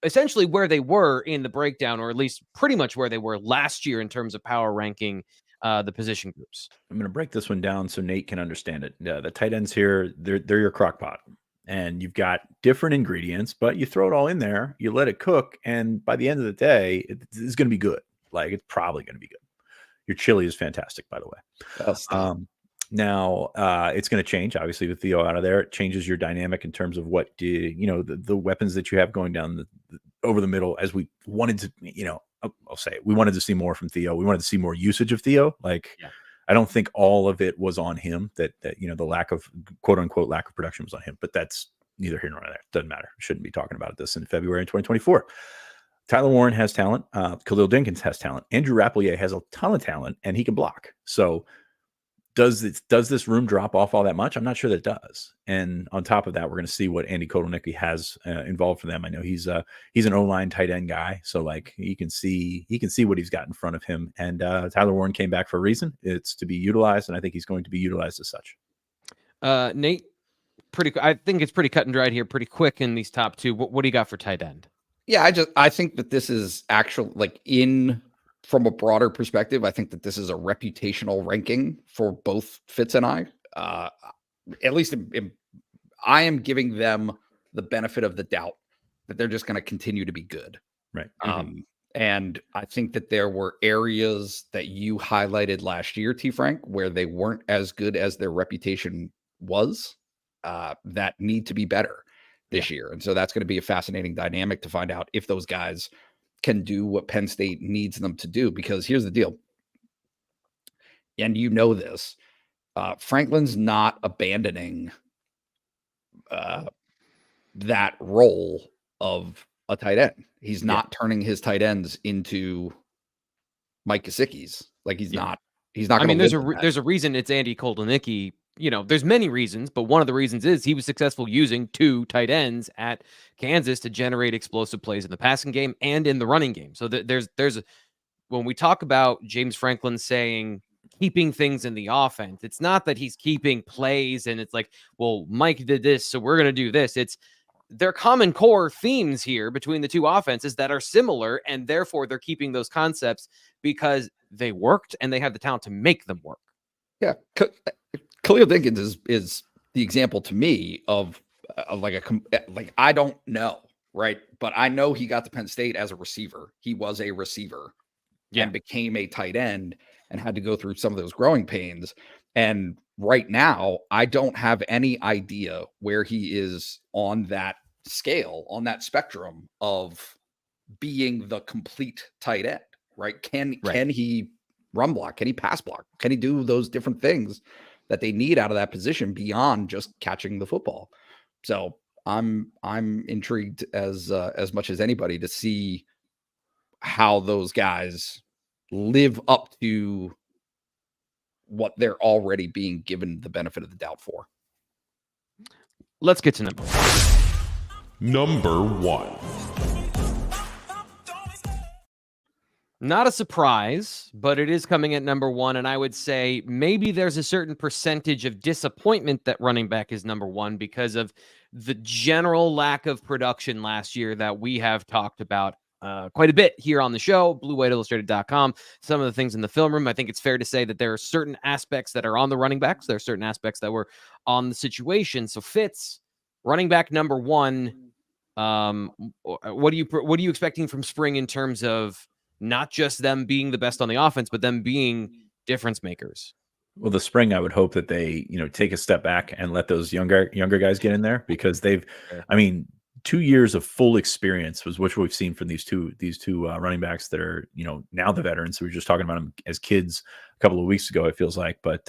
essentially where they were in the breakdown, or at least pretty much where they were last year in terms of power ranking the position groups? I'm going to break this one down so Nate can understand it. The tight ends here, they're your crock pot, and you've got different ingredients, but you throw it all in there, you let it cook, and by the end of the day, it's going to be good. Like, it's probably going to be good. Your chili is fantastic, by the way. Now, it's going to change, obviously, with Theo out of there. It changes your dynamic in terms of what the weapons that you have going down over the middle, as we wanted to, I'll say it. We wanted to see more from Theo. We wanted to see more usage of Theo. Like, I don't think all of it was on him, that the lack of, quote unquote, lack of production was on him, but that's neither here nor there. Doesn't matter. Shouldn't be talking about this in February 2024. Tyler Warren has talent. Khalil Dinkins has talent. Andrew Rappelier has a ton of talent, and he can block. So does this room drop off all that much? I'm not sure that it does. And on top of that, we're going to see what Andy Kotelnicki has involved for them. I know he's an O-line tight end guy, so like he can see what he's got in front of him. And Tyler Warren came back for a reason. It's to be utilized, and I think he's going to be utilized as such. Nate, I think it's pretty cut and dried here, pretty quick in these top 2. What do you got for tight end? Yeah, I think that this is actually, like, from a broader perspective, I think that this is a reputational ranking for both Fitz and I. At least I am giving them the benefit of the doubt that they're just going to continue to be good. Right. And I think that there were areas that you highlighted last year, T. Frank, where they weren't as good as their reputation was, that need to be better this year. And so that's going to be a fascinating dynamic to find out if those guys can do what Penn State needs them to do. Because here's the deal, and this, Franklin's not abandoning that role of a tight end. He's not turning his tight ends into Mike Gesicki's. Like, he's not. I mean, there's a reason it's Andy Kotelnicki. There's many reasons, but one of the reasons is he was successful using 2 tight ends at Kansas to generate explosive plays in the passing game and in the running game. So when we talk about James Franklin saying keeping things in the offense, it's not that he's keeping plays and it's like, well, Mike did this, so we're going to do this. It's their common core themes here between the 2 offenses that are similar, and therefore they're keeping those concepts because they worked and they have the talent to make them work. Yeah. Khalil Dinkins is the example to me of I don't know, right? But I know he got to Penn State as a receiver. He was a receiver and became a tight end and had to go through some of those growing pains. And right now, I don't have any idea where he is on that scale, on that spectrum of being the complete tight end, right? Can he run block? Can he pass block? Can he do those different things that they need out of that position beyond just catching the football? So I'm intrigued as much as anybody to see how those guys live up to what they're already being given the benefit of the doubt for. Let's get to number 1. Number 1. Not a surprise, but it is coming at number 1. And I would say maybe there's a certain percentage of disappointment that running back is number 1 because of the general lack of production last year that we have talked about quite a bit here on the show, BlueWhiteIllustrated.com. Some of the things in the film room, I think it's fair to say that there are certain aspects that are on the running backs. There are certain aspects that were on the situation. So Fitz, running back number 1. What are you expecting from spring in terms of not just them being the best on the offense, but them being difference makers? Well, the spring, I would hope that they, take a step back and let those younger guys get in there, because I mean, 2 years of full experience was what we've seen from these two running backs that are, now the veterans. So we were just talking about them as kids a couple of weeks ago, it feels like, but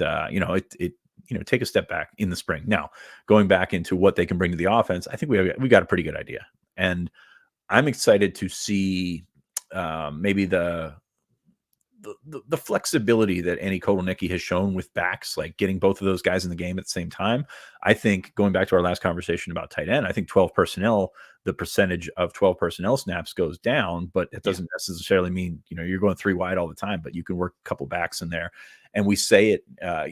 take a step back in the spring. Now, going back into what they can bring to the offense, I think we got a pretty good idea, and I'm excited to see maybe the flexibility that Andy Kotelnicki has shown with backs, like getting both of those guys in the game at the same time. I think, going back to our last conversation about tight end, I think 12 personnel, the percentage of 12 personnel snaps goes down, but it doesn't necessarily mean, you're going 3 wide all the time, but you can work a couple backs in there. And we say it, I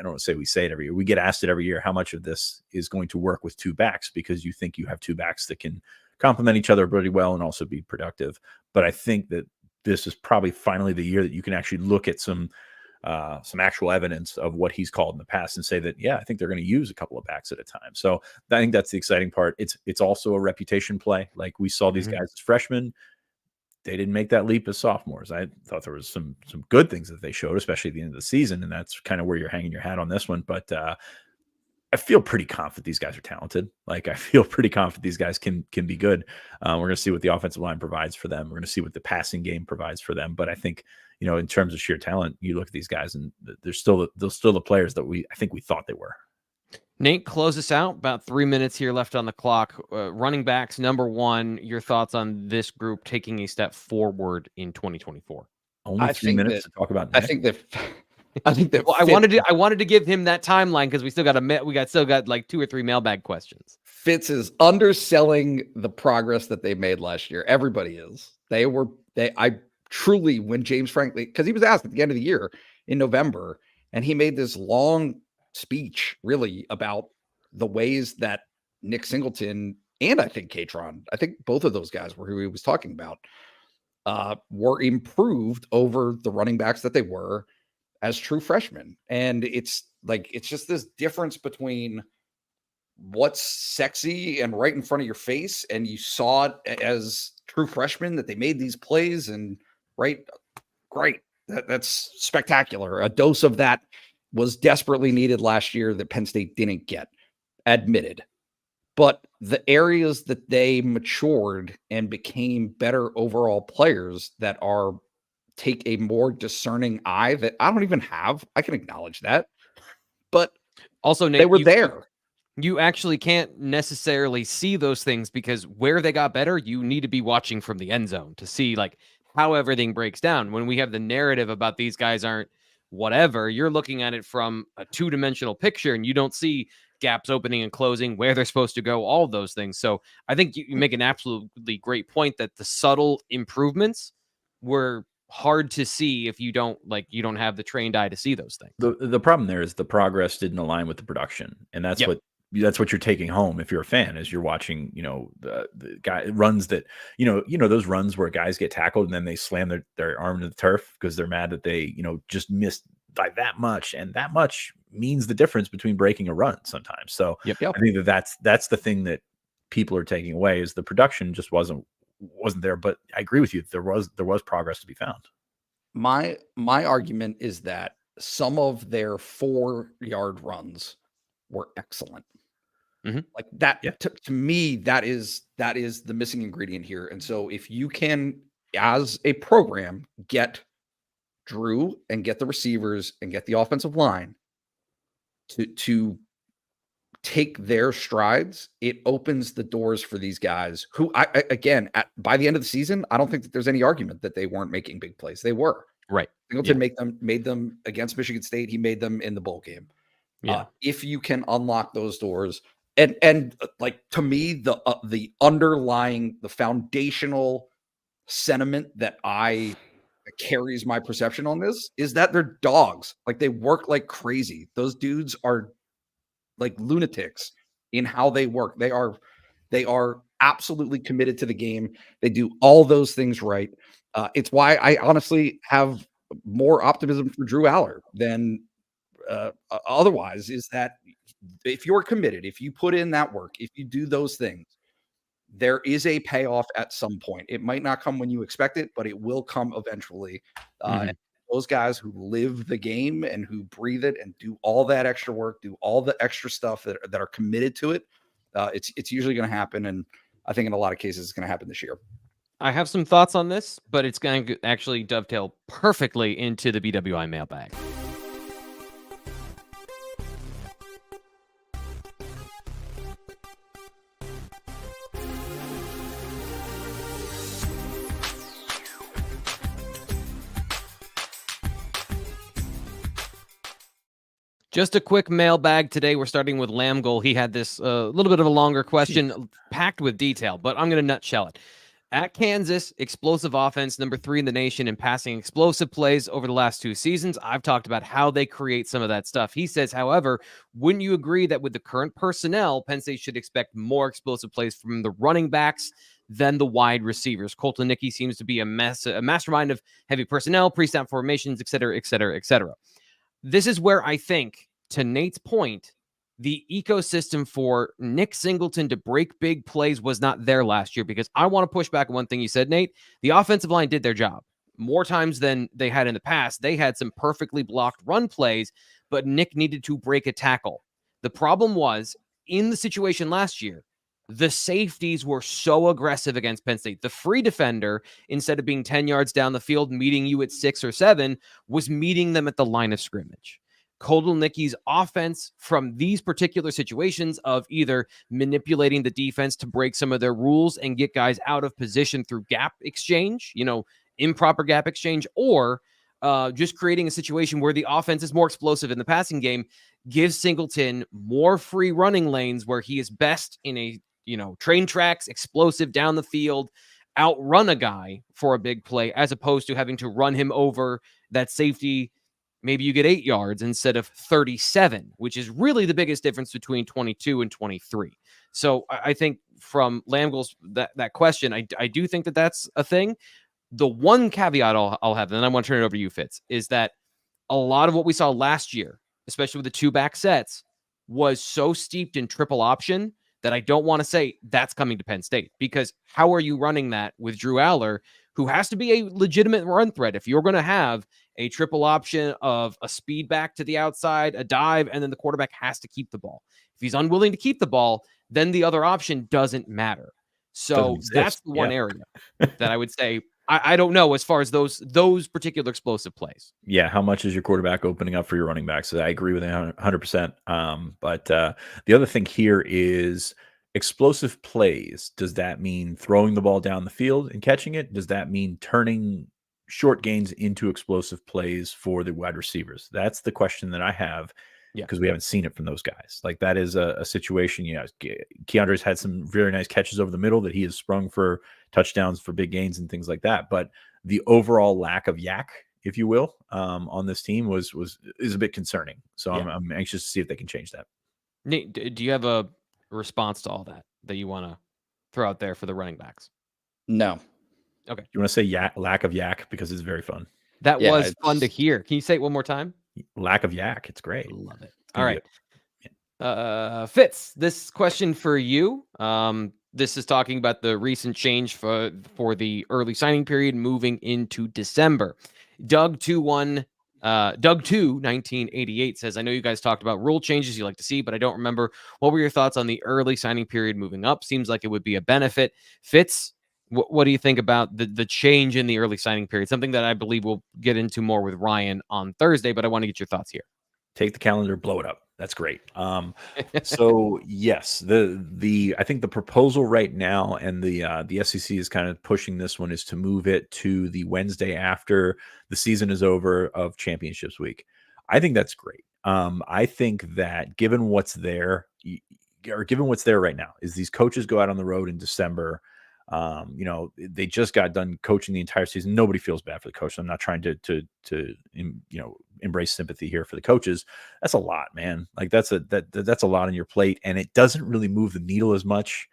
don't say we say it every year. We get asked it every year, how much of this is going to work with 2 backs, because you think you have 2 backs that can complement each other pretty well and also be productive. But I think that this is probably finally the year that you can actually look at some actual evidence of what he's called in the past and say that, yeah, I think they're going to use a couple of backs at a time. So I think that's the exciting part. It's also a reputation play. Like, we saw these guys as freshmen. They didn't make that leap as sophomores. I thought there was some good things that they showed, especially at the end of the season. And that's kind of where you're hanging your hat on this one. But I feel pretty confident these guys are talented. Like, I feel pretty confident these guys can be good. We're going to see what the offensive line provides for them. We're going to see what the passing game provides for them. But I think, in terms of sheer talent, you look at these guys and they're still the players that I think we thought they were. Nate, close us out. About 3 minutes here left on the clock. Running backs, number 1, your thoughts on this group taking a step forward in 2024? Only 3 minutes to talk about Nick. I think that well, I wanted to give him that timeline because we still got like 2 or 3 mailbag questions. Fitz is underselling the progress that they made last year. Everybody is. I truly, when James Franklin, because he was asked at the end of the year in November, and he made this long speech really about the ways that Nick Singleton and I think Katron, I think both of those guys were who he was talking about, were improved over the running backs that they were as true freshmen. And it's just this difference between what's sexy and right in front of your face. And you saw it as true freshmen that they made these plays, and great. That's spectacular. A dose of that was desperately needed last year that Penn State didn't get, admitted. But the areas that they matured and became better overall players that take a more discerning eye that I don't even have. I can acknowledge that. But also, Nate, they were there. You actually can't necessarily see those things, because where they got better, you need to be watching from the end zone to see like how everything breaks down. When we have the narrative about these guys aren't whatever, you're looking at it from a 2-dimensional picture, and you don't see gaps opening and closing, where they're supposed to go, all of those things. So I think you make an absolutely great point that the subtle improvements were hard to see if you don't have the trained eye to see those things. The problem there is the progress didn't align with the production, and that's what you're taking home if you're a fan, is you're watching, the guy runs that, those runs where guys get tackled and then they slam their arm to the turf because they're mad that they, just missed by that much. And that much means the difference between breaking a run sometimes. So I think that's the thing that people are taking away, is the production just wasn't there. But I agree with you. There was progress to be found. My argument is that some of their 4-yard runs were excellent. Mm-hmm. Like that, to me, that is the missing ingredient here. And so if you can, as a program, get Drew and get the receivers and get the offensive line to take their strides, it opens the doors for these guys who, by the end of the season, I don't think that there's any argument that they weren't making big plays. They were. Right. Singleton made them against Michigan State. He made them in the bowl game. Yeah. If you can unlock those doors, and like, to me, the underlying, the foundational sentiment that I that carries my perception on this is that they're dogs. Like, they work like crazy. Those dudes are like lunatics in how they work. They are absolutely committed to the game. They do all those things right. It's why I honestly have more optimism for Drew Aller than otherwise, is that if you're committed, if you put in that work, if you do those things, there is a payoff at some point. It might not come when you expect it, but it will come eventually. And those guys who live the game and who breathe it and do all that extra work, do all the extra stuff that are committed to it, it's usually going to happen. And I think in a lot of cases, it's going to happen this year. I have some thoughts on this, but it's going to actually dovetail perfectly into the BWI mailbag. Just a quick mailbag today. We're starting with Lamgoal. He had this little bit of a longer question packed with detail, but I'm going to nutshell it. At Kansas, explosive offense, number 3 in the nation in passing explosive plays over the last 2 seasons. I've talked about how they create some of that stuff. He says, however, wouldn't you agree that with the current personnel, Penn State should expect more explosive plays from the running backs than the wide receivers? Colton Nittany seems to be a mastermind of heavy personnel, pre-snap formations, et cetera, et cetera, et cetera. This is where I think, to Nate's point, the ecosystem for Nick Singleton to break big plays was not there last year, because I want to push back on one thing you said, Nate. The offensive line did their job more times than they had in the past. They had some perfectly blocked run plays, but Nick needed to break a tackle. The problem was, in the situation last year, the safeties were so aggressive against Penn State. The free defender, instead of being 10 yards down the field, meeting you at 6 or 7, was meeting them at the line of scrimmage. Colton Nicky's offense, from these particular situations of either manipulating the defense to break some of their rules and get guys out of position through gap exchange, improper gap exchange, or just creating a situation where the offense is more explosive in the passing game, gives Singleton more free running lanes where he is best in a train tracks, explosive down the field, outrun a guy for a big play, as opposed to having to run him over that safety. Maybe you get 8 yards instead of 37, which is really the biggest difference between 22 and 23. So I think from Lamgoal's that question, I do think that that's a thing. The one caveat I'll have, and then I want to turn it over to you, Fitz, is that a lot of what we saw last year, especially with the 2 back sets, was so steeped in triple option that I don't want to say that's coming to Penn State, because how are you running that with Drew Aller, who has to be a legitimate run threat? If you're going to have a triple option of a speed back to the outside, a dive, and then the quarterback has to keep the ball. If he's unwilling to keep the ball, then the other option doesn't matter. So that's the one area that I would say, I don't know as far as those particular explosive plays. Yeah, how much is your quarterback opening up for your running backs? So I agree with that 100%. But the other thing here is explosive plays. Does that mean throwing the ball down the field and catching it? Does that mean turning short gains into explosive plays for the wide receivers? That's the question that I have, because we haven't seen it from those guys. Like, that is a situation. Keandre's had some very nice catches over the middle that he has sprung for touchdowns, for big gains and things like that. But the overall lack of yak, if you will, on this team is a bit concerning. So I'm anxious to see if they can change that. Nate, do you have a response to all that you want to throw out there for the running backs? No. Okay. You want to say lack of yak, because it's very fun. That was fun to hear. Can you say it one more time? Lack of yak. It's great. Love it. All right. Fitz, this question for you. This is talking about the recent change for the early signing period moving into December. Doug 1988 says, I know you guys talked about rule changes you like to see, but I don't remember. What were your thoughts on the early signing period moving up? Seems like it would be a benefit. Fitz, what do you think about the change in the early signing period? Something that I believe we'll get into more with Ryan on Thursday, but I want to get your thoughts here. Take the calendar, blow it up. That's great. So yes, I think the proposal right now, and the SEC is kind of pushing this one, is to move it to the Wednesday after the season is over of championships week. I think that's great. I think that given what's there right now, is these coaches go out on the road in December. You know, they just got done coaching the entire season. Nobody feels bad for the coach. I'm not trying to you know, embrace sympathy here for the coaches. That's a lot, man. Like that's a lot on your plate, and it doesn't really move the needle as much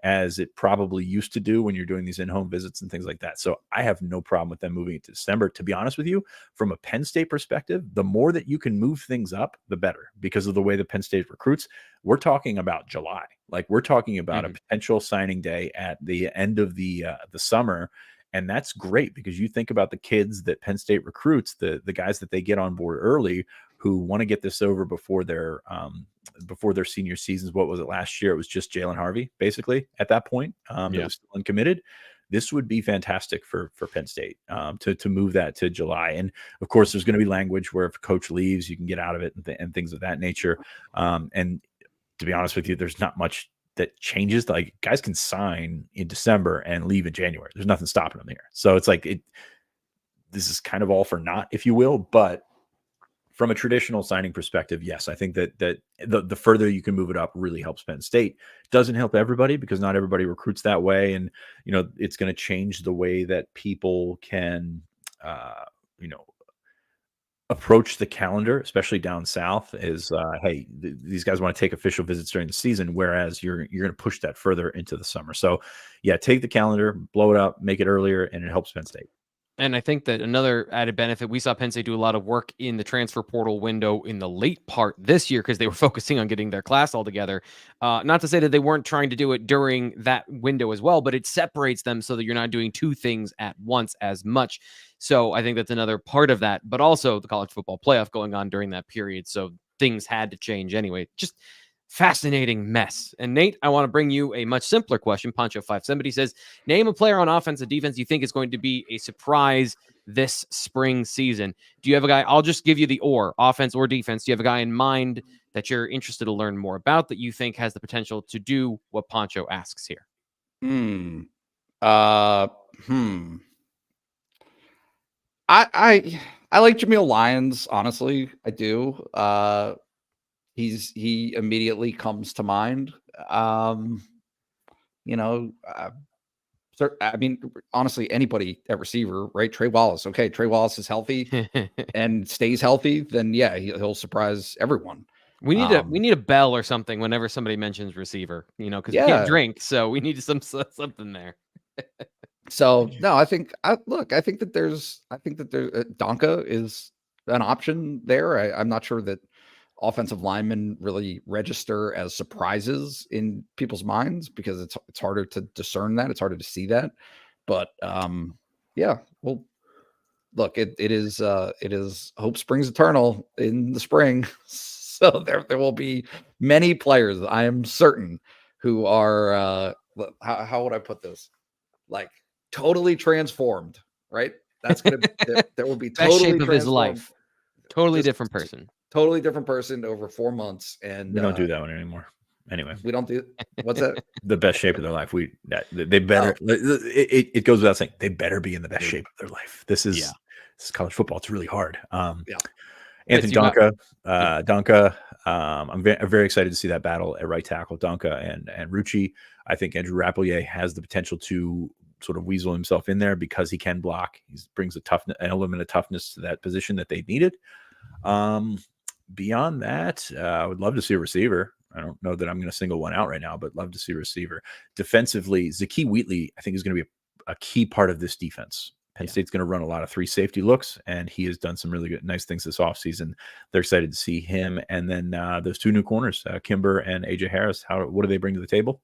as it probably used to do when you're doing these in-home visits and things like that. So I have no problem with them moving it to December. To be honest with you, from a Penn State perspective, the more that you can move things up, the better, because of the way the Penn State recruits. We're talking about July. Like we're talking about a potential signing day at the end of the summer. And that's great because you think about the kids that Penn State recruits, the guys that they get on board early who want to get this over before their senior seasons. What was it last year? It was just Jalen Harvey, basically, at that point. That was still uncommitted. This would be fantastic for Penn State to move that to July. And of course, there's going to be language where if a coach leaves, you can get out of it and things of that nature. And to be honest with you, there's not much that changes. Like guys can sign in December and leave in January. There's nothing stopping them here. So it's like this is kind of all for naught, if you will. But from a traditional signing perspective, yes, I think that the further you can move it up really helps Penn State. Doesn't help everybody because not everybody recruits that way, and you know it's going to change the way that people can, you know, approach the calendar, especially down south. Is hey, these guys want to take official visits during the season, whereas you're going to push that further into the summer. So, yeah, take the calendar, blow it up, make it earlier, and it helps Penn State. And I think that another added benefit, we saw Penn State do a lot of work in the transfer portal window in the late part this year because they were focusing on getting their class all together. Not to say that they weren't trying to do it during that window as well, but it separates them so that you're not doing two things at once as much. So I think that's another part of that, but also the college football playoff going on during that period. So things had to change anyway. Just fascinating mess. And Nate, I want to bring you a much simpler question. Poncho570 says, name a player on offense and defense you think is going to be a surprise this spring season. Do you have a guy? I'll just give you the offense or defense. Do you have a guy in mind that you're interested to learn more about that you think has the potential to do what Poncho asks here? I like Jameel Lyons, honestly. I do. He immediately comes to mind. You know, I mean, honestly, anybody at receiver, right? Trey Wallace. Okay, Trey Wallace is healthy and stays healthy, then yeah, he'll surprise everyone. We need a bell or something whenever somebody mentions receiver, you know, because we can't drink, so we need something there. So no, I think that there's Donka is an option there. I'm not sure that offensive linemen really register as surprises in people's minds because it's harder to discern that. It's harder to see that. But yeah, well, look, it is hope springs eternal in the spring. So there will be many players, I am certain, who are how would I put this? Like totally transformed, right? That's gonna there will be totally shape of his life. Totally different person. Totally different person over 4 months. And we don't do that one anymore. Anyway, we don't do what's that? The best shape of their life. They better. It goes without saying they better be in the best shape of their life. This is college football. It's really hard. Anthony Donka. I'm very excited to see that battle at right tackle, Donka and Rucci. I think Andrew Rappelier has the potential to sort of weasel himself in there because he can block. He brings an element of toughness to that position that they needed. Beyond that, I would love to see a receiver. I don't know that I'm going to single one out right now, but love to see a receiver. Defensively, Zakee Wheatley, I think, is going to be a key part of this defense. Penn State's going to run a lot of 3 safety looks, and he has done some really nice things this offseason. They're excited to see him. And then those 2 new corners, Kimber and AJ Harris, what do they bring to the table?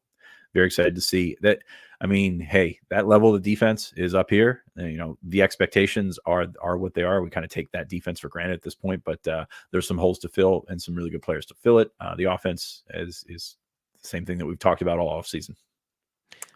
Very excited to see that. I mean, hey, that level of defense is up here. And, you know, the expectations are what they are. We kind of take that defense for granted at this point, but there's some holes to fill and some really good players to fill it. The offense is the same thing that we've talked about all offseason.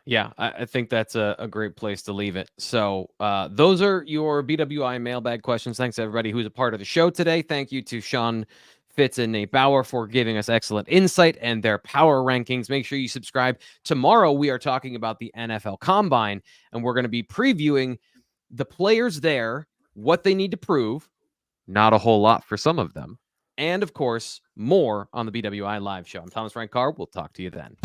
Yeah, I think that's a great place to leave it. So those are your BWI mailbag questions. Thanks to everybody who's a part of the show today. Thank you to Sean Fitz and Nate Bauer for giving us excellent insight and their power rankings. Make sure you subscribe. Tomorrow, we are talking about the NFL Combine, and we're going to be previewing the players there, what they need to prove, not a whole lot for some of them, and, of course, more on the BWI Live Show. I'm Thomas Frank Carr. We'll talk to you then.